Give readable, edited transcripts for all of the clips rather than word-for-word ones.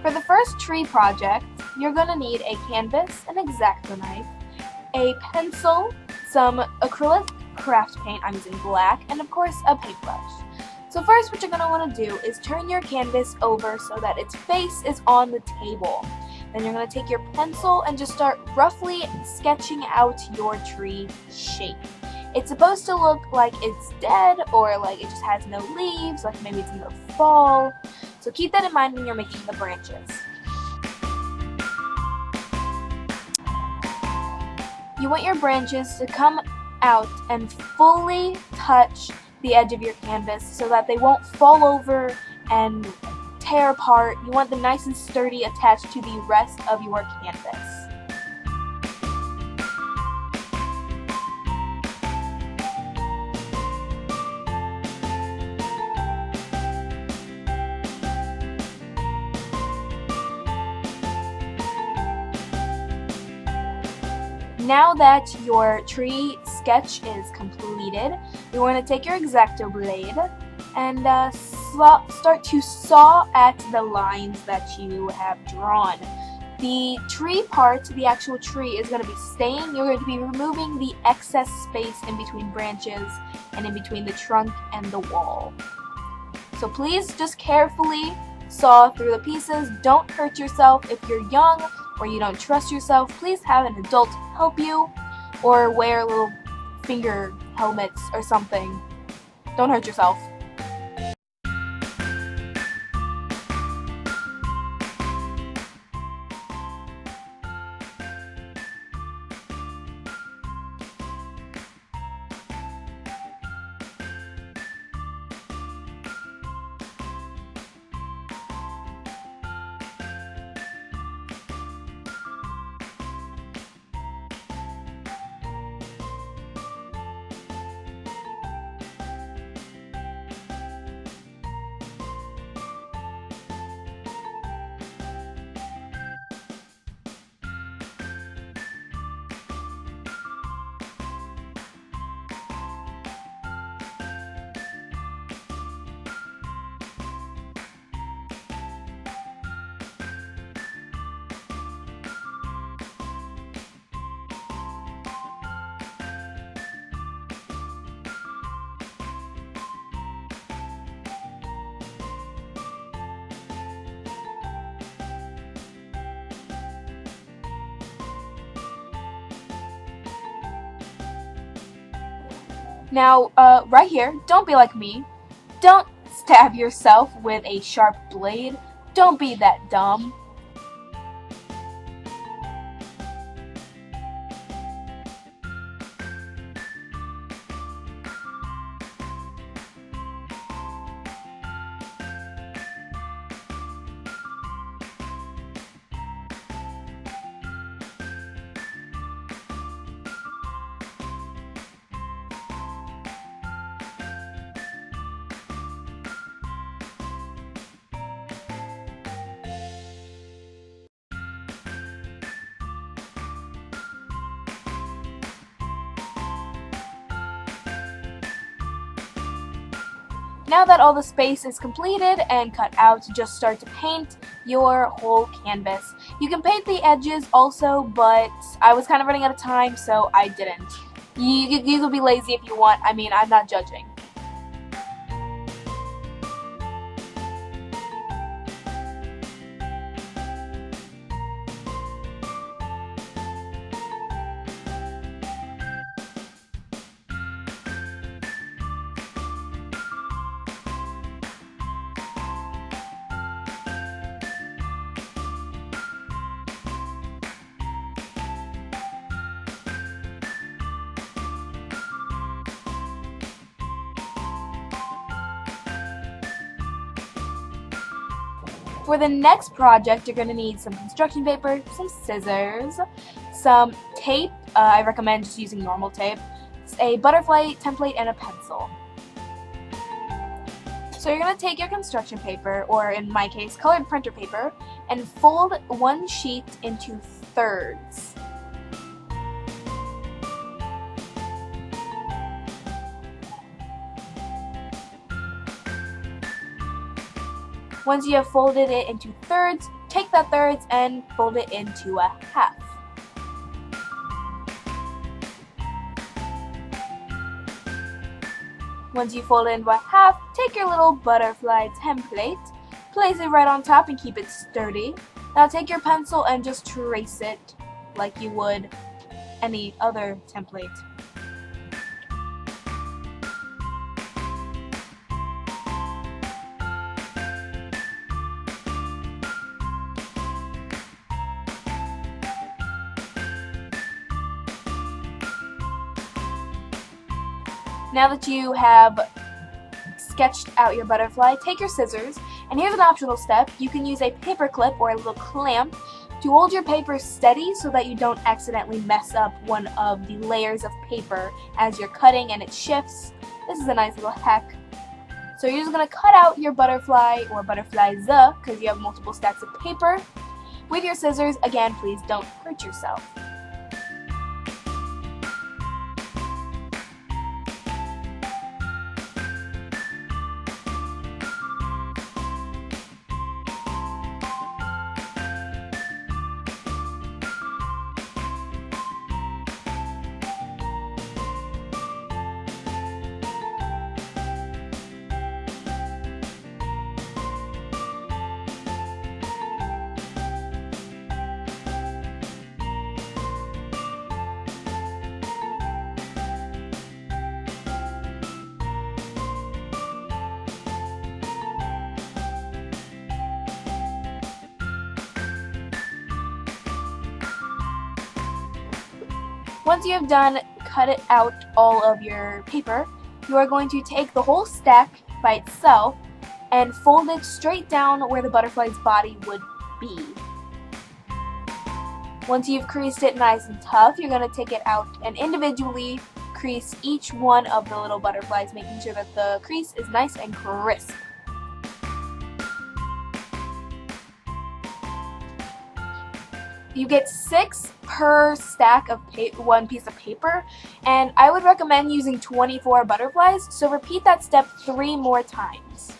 For the first tree project, you're going to need a canvas, an Xacto knife, a pencil, some acrylic craft paint, I'm using black, and of course a paintbrush. So first what you're going to want to do is turn your canvas over so that its face is on the table. Then you're going to take your pencil and just start roughly sketching out your tree shape. It's supposed to look like it's dead or like it just has no leaves, like maybe it's in the fall. So keep that in mind when you're making the branches. You want your branches to come out and fully touch the edge of your canvas so that they won't fall over and tear apart. You want them nice and sturdy attached to the rest of your canvas. Now that your tree sketch is completed, you want to take your Xacto Blade and start to saw at the lines that you have drawn. The tree part, the actual tree, is going to be staying. You're going to be removing the excess space in between branches and in between the trunk and the wall. So please just carefully saw through the pieces. Don't hurt yourself. If you're young or you don't trust yourself, please have an adult help you or wear little finger helmets or something. Don't hurt yourself. Now, right here, don't be like me. Don't stab yourself with a sharp blade. Don't be that dumb. Now that all the space is completed and cut out, just start to paint your whole canvas. You can paint the edges also, but I was kind of running out of time, so I didn't. You can be lazy if you want. I mean, I'm not judging. For the next project, you're going to need some construction paper, some scissors, some tape. I recommend just using normal tape, a butterfly template, and a pencil. So you're going to take your construction paper, or in my case, colored printer paper, and fold one sheet into thirds. Once you have folded it into thirds, take that thirds and fold it into a half. Once you fold it into a half, take your little butterfly template, place it right on top and keep it sturdy. Now take your pencil and just trace it like you would any other template. Now that you have sketched out your butterfly, take your scissors, and here's an optional step. You can use a paper clip or a little clamp to hold your paper steady so that you don't accidentally mess up one of the layers of paper as you're cutting and it shifts. This is a nice little hack. So you're just going to cut out your butterfly or butterflies because you have multiple stacks of paper with your scissors. Again, please don't hurt yourself. Once you have done cut it out all of your paper, you are going to take the whole stack by itself and fold it straight down where the butterfly's body would be. Once you've creased it nice and tough, you're going to take it out and individually crease each one of the little butterflies, making sure that the crease is nice and crisp. You get 6 per stack of one piece of paper, and I would recommend using 24 butterflies, so repeat that step 3 more times.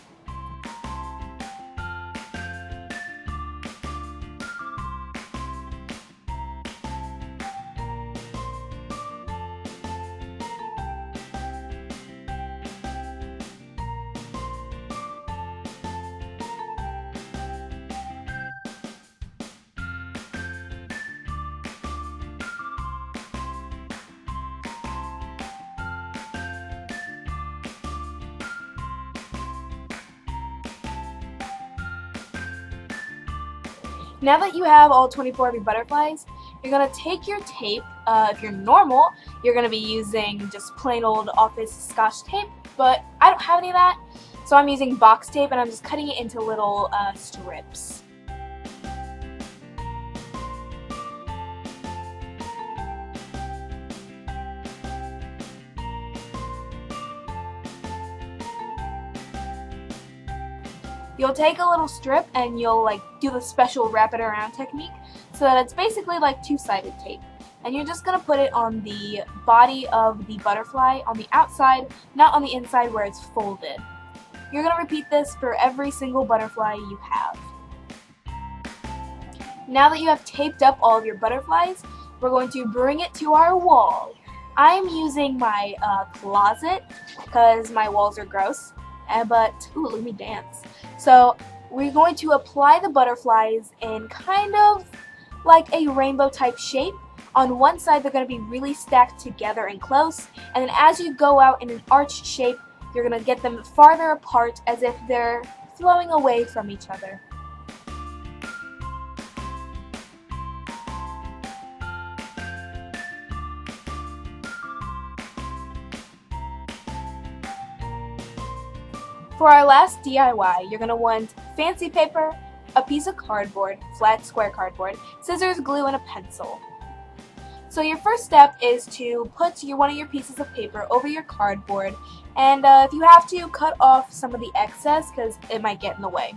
Now that you have all 24 of your butterflies, you're going to take your tape. If you're normal, you're going to be using just plain old office Scotch tape, but I don't have any of that, so I'm using box tape and I'm just cutting it into little strips. You'll take a little strip and you'll do the special wrap it around technique so that it's basically like two-sided tape. And you're just going to put it on the body of the butterfly on the outside, not on the inside where it's folded. You're going to repeat this for every single butterfly you have. Now that you have taped up all of your butterflies, we're going to bring it to our wall. I'm using my closet because my walls are gross. But, ooh, let me dance. So, we're going to apply the butterflies in kind of like a rainbow type shape. On one side, they're going to be really stacked together and close. And then as you go out in an arched shape, you're going to get them farther apart as if they're flowing away from each other. For our last DIY, you're going to want fancy paper, a piece of cardboard, flat square cardboard, scissors, glue, and a pencil. So your first step is to put one of your pieces of paper over your cardboard, and if you have to, cut off some of the excess because it might get in the way.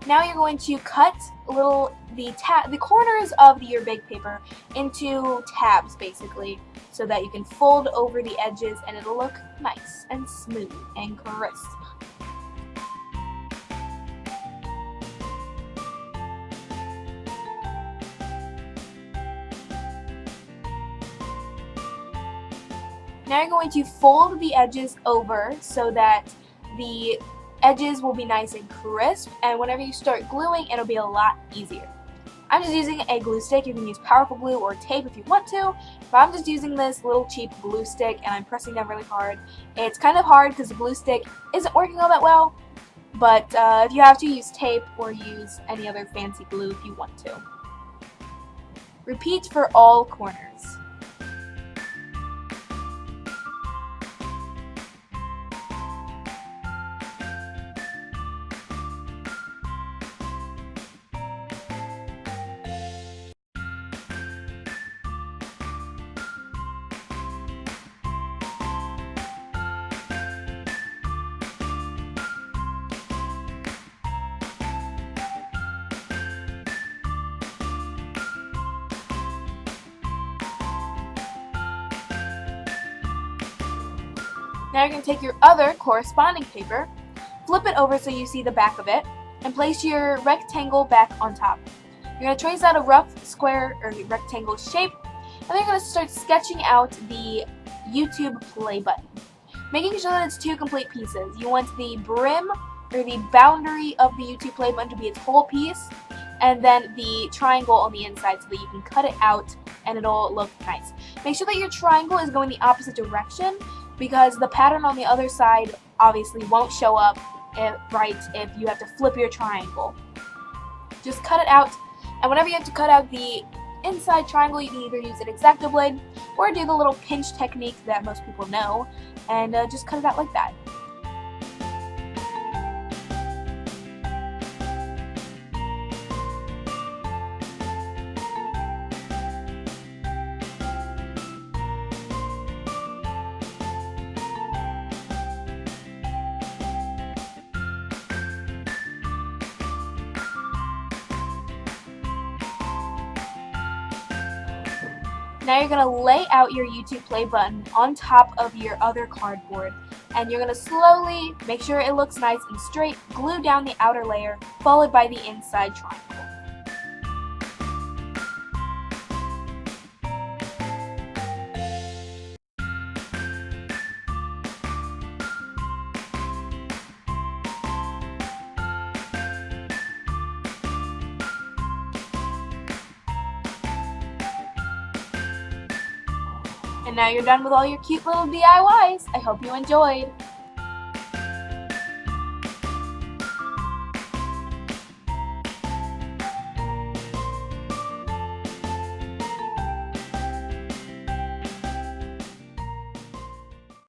Now you're going to cut the corners of your big paper into tabs, basically, so that you can fold over the edges and it'll look nice and smooth and crisp. Now you're going to fold the edges over so that the edges will be nice and crisp, and whenever you start gluing, it'll be a lot easier. I'm just using a glue stick. You can use powerful glue or tape if you want to, but I'm just using this little cheap glue stick and I'm pressing down really hard. It's kind of hard because the glue stick isn't working all that well, but if you have to, use tape or use any other fancy glue if you want to. Repeat for all corners. Now you're going to take your other corresponding paper, flip it over so you see the back of it, and place your rectangle back on top. You're going to trace out a rough square or rectangle shape, and then you're going to start sketching out the YouTube play button, making sure that it's two complete pieces. You want the brim or the boundary of the YouTube play button to be its whole piece, and then the triangle on the inside so that you can cut it out and it'll look nice. Make sure that your triangle is going the opposite direction, because the pattern on the other side obviously won't show up right if you have to flip your triangle. Just cut it out, and whenever you have to cut out the inside triangle, you can either use an Xacto Blade or do the little pinch technique that most people know, and just cut it out like that. Now you're going to lay out your YouTube play button on top of your other cardboard, and you're going to slowly make sure it looks nice and straight, glue down the outer layer, followed by the inside triangle. And now you're done with all your cute little DIYs. I hope you enjoyed.